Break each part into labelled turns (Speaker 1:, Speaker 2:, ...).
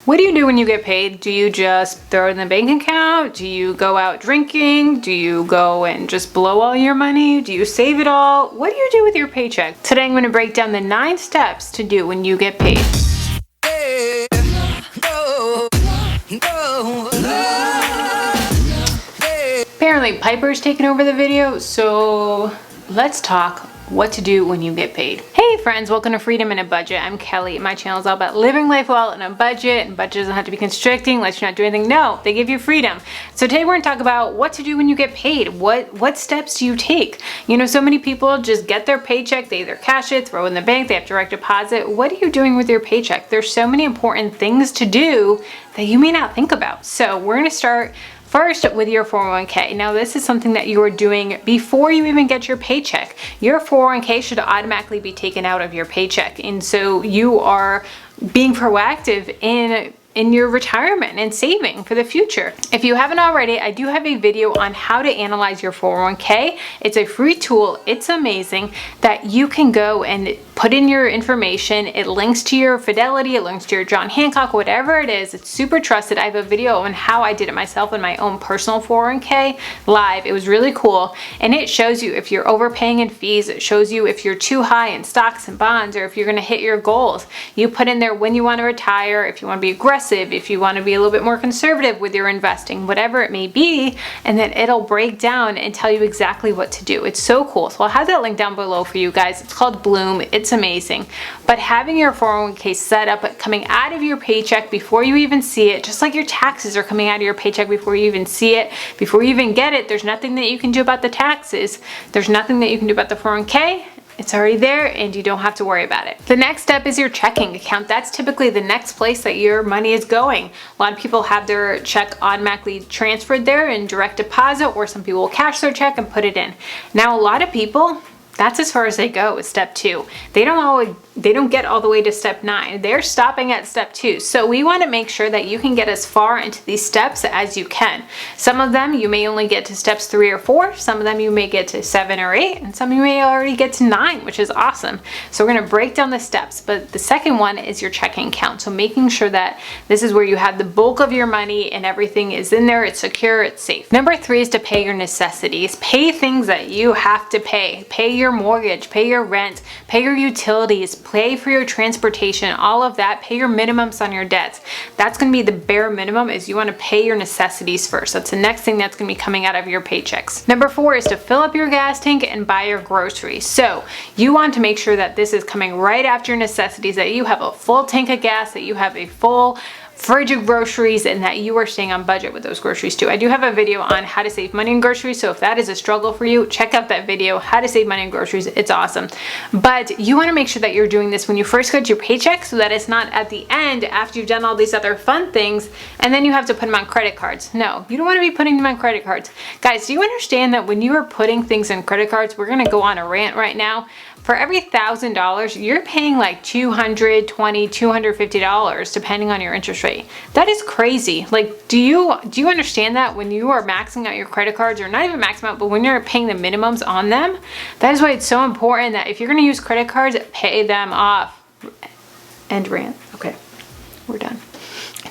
Speaker 1: What do you do when you get paid? Do you just throw it in the bank account? Do you go out drinking? Do you go and just blow all your money? Do you save it all? What do you do with your paycheck? Today I'm going to break down the 9 steps to do when you get paid. Apparently Piper's taken over the video, so let's talk what to do when you get paid. Hey friends, welcome to Freedom in a Budget. I'm Kelly. My channel is all about living life well in a budget, and budget doesn't have to be constricting, let you not do anything. No, they give you freedom. So today we're gonna talk about what to do when you get paid. What steps do you take? You know, so many people just get their paycheck, they either cash it, throw it in the bank, they have direct deposit. What are you doing with your paycheck? There's so many important things to do that you may not think about. So we're gonna start first with your 401k. Now this is something that you are doing before you even get your paycheck. Your 401k should automatically be taken out of your paycheck. And so you are being proactive in your retirement and saving for the future. If you haven't already, I do have a video on how to analyze your 401k. It's a free tool. It's amazing that you can go and put in your information. It links to your Fidelity, it links to your John Hancock, whatever it is. It's super trusted. I have a video on how I did it myself in my own personal 401k live. It was really cool. And it shows you if you're overpaying in fees. It shows you if you're too high in stocks and bonds, or if you're gonna hit your goals. You put in there when you wanna retire, if you wanna be aggressive, if you want to be a little bit more conservative with your investing, whatever it may be, and then it'll break down and tell you exactly what to do. It's so cool. So I'll have that link down below for you guys. It's called Bloom. It's amazing. But having your 401k set up coming out of your paycheck before you even see it, just like your taxes are coming out of your paycheck before you even see it, before you even get it, there's nothing that you can do about the taxes. There's nothing that you can do about the 401k. It's already there and you don't have to worry about it. The next step is your checking account. That's typically the next place that your money is going. A lot of people have their check automatically transferred there in direct deposit, or some people will cash their check and put it in. Now a lot of people, that's as far as they go with step 2. They don't get all the way to step 9. They're stopping at step 2. So we want to make sure that you can get as far into these steps as you can. Some of them you may only get to steps 3 or 4. Some of them you may get to 7 or 8, and some you may already get to 9, which is awesome. So we're going to break down the steps. But the second one is your checking account. So making sure that this is where you have the bulk of your money and everything is in there. It's secure. It's safe. Number 3 is to pay your necessities. Pay things that you have to pay. Pay your mortgage, pay your rent, pay your utilities, pay for your transportation, all of that. Pay your minimums on your debts. That's going to be the bare minimum. Is you want to pay your necessities first. That's the next thing that's going to be coming out of your paychecks. Number 4 is to fill up your gas tank and buy your groceries. So you want to make sure that this is coming right after your necessities, that you have a full tank of gas, that you have a full fridge of groceries, and that you are staying on budget with those groceries too. I do have a video on how to save money in groceries, so if that is a struggle for you, check out that video, how to save money in groceries. It's awesome. But you want to make sure that you're doing this when you first get your paycheck, so that it's not at the end after you've done all these other fun things and then you have to put them on credit cards. No, you don't want to be putting them on credit cards. Guys, do you understand that when you are putting things in credit cards, we're going to go on a rant right now. For every $1,000, you're paying like $220, $250, depending on your interest rate. That is crazy. Like, do you understand that when you are maxing out your credit cards, or not even maxing out, but when you're paying the minimums on them? That is why it's so important that if you're going to use credit cards, pay them off. End rant. Okay, we're done.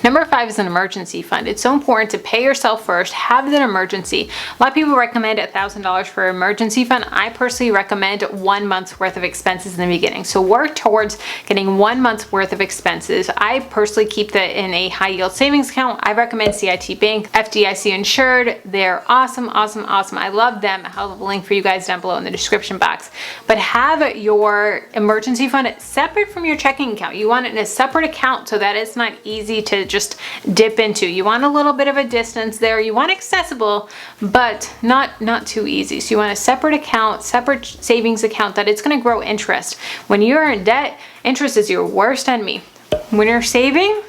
Speaker 1: Number 5 is an emergency fund. It's so important to pay yourself first, have an emergency. A lot of people recommend $1,000 for an emergency fund. I personally recommend 1 month's worth of expenses in the beginning. So work towards getting 1 month's worth of expenses. I personally keep that in a high yield savings account. I recommend CIT Bank, FDIC insured. They're awesome, awesome, awesome. I love them. I'll have a link for you guys down below in the description box. But have your emergency fund separate from your checking account. You want it in a separate account so that it's not easy to just dip into. You want a little bit of a distance there. You want accessible, but not too easy. So you want a separate account, separate savings account that it's going to grow interest. When you're in debt, interest is your worst enemy. When you're saving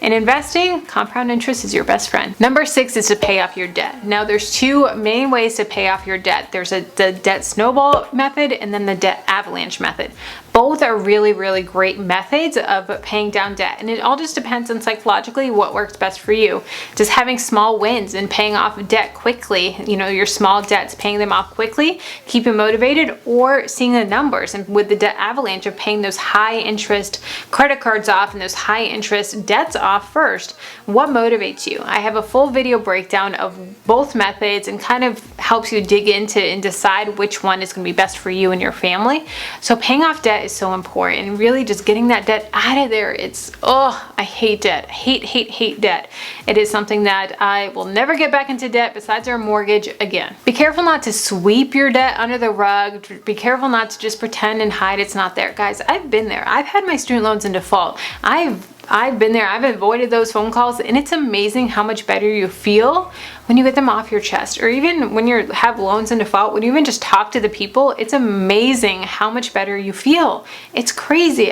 Speaker 1: and investing, compound interest is your best friend. Number 6 is to pay off your debt. Now there's 2 main ways to pay off your debt. There's the debt snowball method and then the debt avalanche method. Both are really, really great methods of paying down debt. And it all just depends on psychologically what works best for you. Just having small wins and paying off debt quickly, you know, your small debts, paying them off quickly, keep you motivated, or seeing the numbers. And with the debt avalanche of paying those high interest credit cards off and those high interest debts off first. What motivates you? I have a full video breakdown of both methods and kind of helps you dig into and decide which one is going to be best for you and your family. So paying off debt is so important, and really just getting that debt out of there. I hate debt. Hate debt. It is something that I will never get back into debt besides our mortgage again. Be careful not to sweep your debt under the rug. Be careful not to just pretend and hide it's not there. Guys, I've been there. I've had my student loans in default. I've been there. I've avoided those phone calls, and it's amazing how much better you feel when you get them off your chest. Or even when you have loans in default, when you even just talk to the people, it's amazing how much better you feel. It's crazy.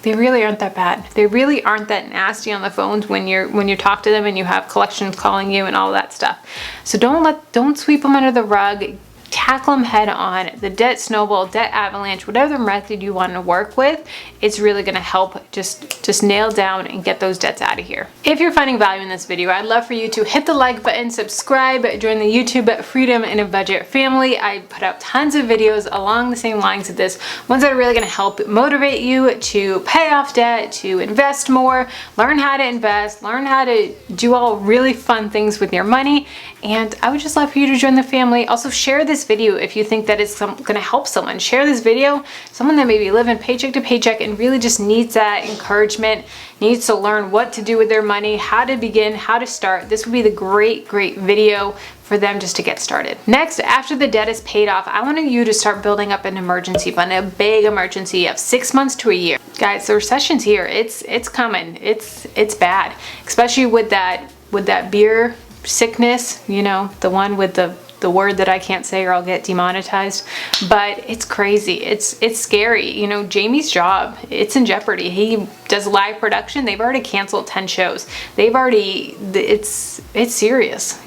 Speaker 1: They really aren't that bad. They really aren't that nasty on the phones when you talk to them and you have collections calling you and all that stuff. So don't sweep them under the rug. Tackle them head on. The debt snowball, debt avalanche, whatever method you want to work with, it's really going to help just nail down and get those debts out of here. If you're finding value in this video, I'd love for you to hit the like button, subscribe, join the YouTube Freedom in a Budget family. I put out tons of videos along the same lines of this, ones that are really going to help motivate you to pay off debt, to invest more, learn how to invest, learn how to do all really fun things with your money. And I would just love for you to join the family. Also, share this video if you think that it's going to help someone. Share this video, someone that maybe living paycheck to paycheck and really just needs that encouragement, needs to learn what to do with their money, how to begin, how to start. This would be the great video for them just to get started. Next, after the debt is paid off, I want you to start building up an emergency fund, a big emergency of 6 months to a year. Guys, the recession's here. It's coming. It's bad, especially with that beer sickness, the one with the word that I can't say or I'll get demonetized, but it's crazy. It's scary. Jamie's job, it's in jeopardy. He does live production. They've already canceled 10 shows. It's serious.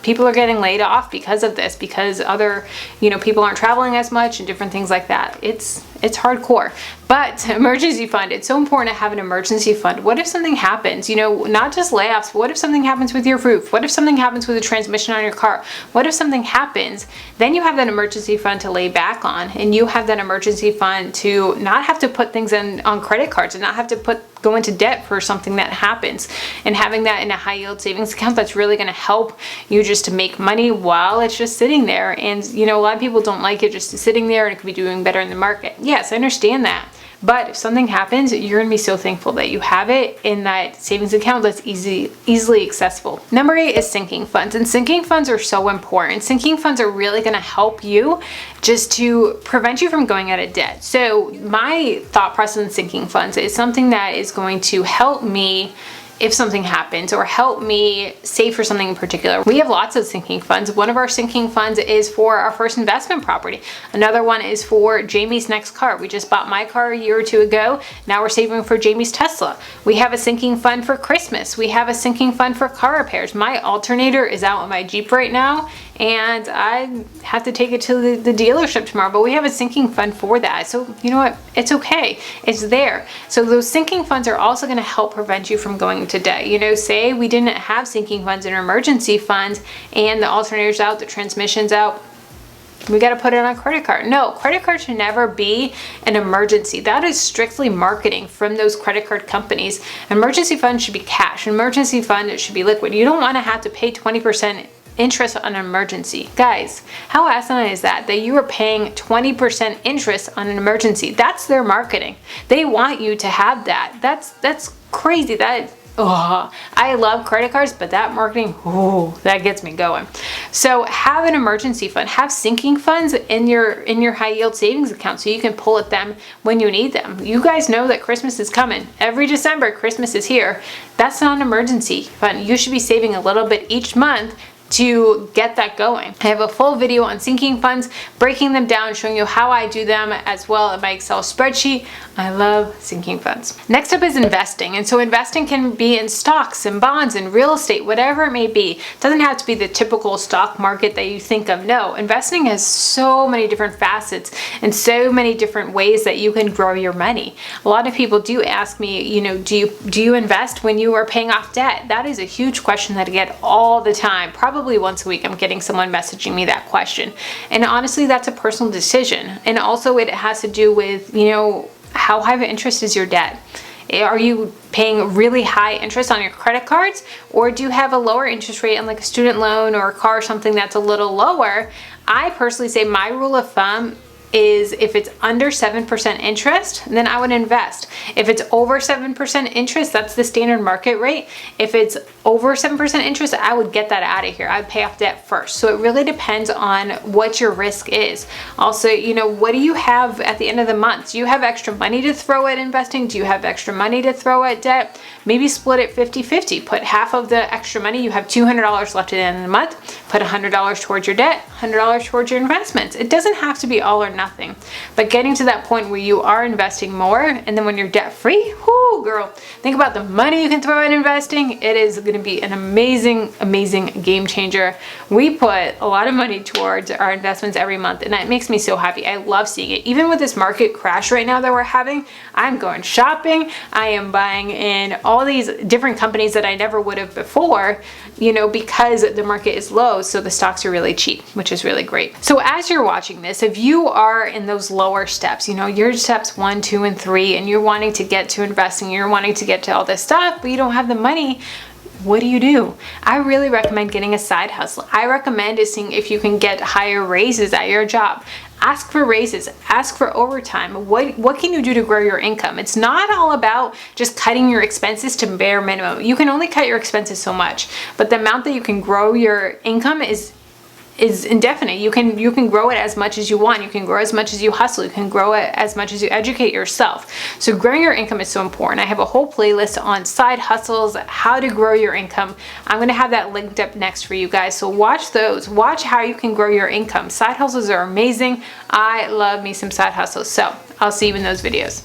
Speaker 1: People are getting laid off because of this, because other, people aren't traveling as much and different things like that. It's hardcore. But emergency fund, it's so important to have an emergency fund. What if something happens? Not just layoffs, but what if something happens with your roof? What if something happens with the transmission on your car? What if something happens? Then you have that emergency fund to lay back on, and you have that emergency fund to not have to put things on credit cards and not have to go into debt for something that happens. And having that in a high yield savings account, that's really going to help you just to make money while it's just sitting there. And a lot of people don't like it just sitting there, and it could be doing better in the market. Yes, I understand that. But if something happens, you're going to be so thankful that you have it in that savings account that's easily accessible. Number 8 is sinking funds. And sinking funds are so important. Sinking funds are really going to help you just to prevent you from going out of debt. So my thought process in sinking funds is something that is going to help me if something happens, or help me save for something in particular. We have lots of sinking funds. One of our sinking funds is for our first investment property. Another one is for Jamie's next car. We just bought my car a year or two ago. Now we're saving for Jamie's Tesla. We have a sinking fund for Christmas. We have a sinking fund for car repairs. My alternator is out on my Jeep right now, and I have to take it to the dealership tomorrow, but we have a sinking fund for that. So you know what? It's okay. It's there. So those sinking funds are also going to help prevent you from going to debt. Say we didn't have sinking funds and emergency funds, and the alternator's out, the transmission's out. We got to put it on a credit card. No, credit card should never be an emergency. That is strictly marketing from those credit card companies. Emergency fund should be cash. Emergency fund should be liquid. You don't want to have to pay 20% interest on an emergency. Guys, how asinine is that you are paying 20% interest on an emergency? That's their marketing. They want you to have that. That's crazy. I love credit cards, but that marketing, that gets me going. So have an emergency fund, have sinking funds in your high yield savings account so you can pull at them when you need them. You guys know that Christmas is coming. Every December, Christmas is here. That's not an emergency fund. You should be saving a little bit each month to get that going. I have a full video on sinking funds, breaking them down, showing you how I do them as well in my Excel spreadsheet. I love sinking funds. Next up is investing. And so investing can be in stocks and bonds and real estate, whatever it may be. It doesn't have to be the typical stock market that you think of. No, investing has so many different facets and so many different ways that you can grow your money. A lot of people do ask me, do you invest when you are paying off debt? That is a huge question that I get all the time. Probably once a week I'm getting someone messaging me that question. And honestly, that's a personal decision. And also it has to do with, how high of an interest is your debt? Are you paying really high interest on your credit cards, or do you have a lower interest rate on like a student loan or a car or something that's a little lower? I personally say my rule of thumb is if it's under 7% interest, then I would invest. If it's over 7% interest, that's the standard market rate. If it's over 7% interest, I would get that out of here. I'd pay off debt first. So it really depends on what your risk is. Also, you know, what do you have at the end of the month? Do you have extra money to throw at investing? Do you have extra money to throw at debt? Maybe split it 50-50. Put half of the extra money, you have $200 left at the end of the month, put $100 towards your debt, $100 towards your investments. It doesn't have to be all or nothing, but getting to that point where you are investing more, and then when you're debt free, whoo girl, think about the money you can throw at investing. It is going to be an amazing, amazing game changer. We put a lot of money towards our investments every month, and that makes me so happy. I love seeing it. Even with this market crash right now that we're having, I'm going shopping. I am buying in all these different companies that I never would have before, you know, because the market is low, so the stocks are really cheap, which is really great. So as you're watching this, if you are in those lower steps, you know, your steps 1, 2, and 3, and you're wanting to get to investing, you're wanting to get to all this stuff, but you don't have the money, what do? I really recommend getting a side hustle. I recommend seeing if you can get higher raises at your job. Ask for raises, ask for overtime. What can you do to grow your income? It's not all about just cutting your expenses to bare minimum. You can only cut your expenses so much, but the amount that you can grow your income is indefinite. You can grow it as much as you want. You can grow as much as you hustle. You can grow it as much as you educate yourself. So growing your income is so important. I have a whole playlist on side hustles, how to grow your income. I'm going to have that linked up next for you guys. So watch those. Watch how you can grow your income. Side hustles are amazing. I love me some side hustles. So I'll see you in those videos.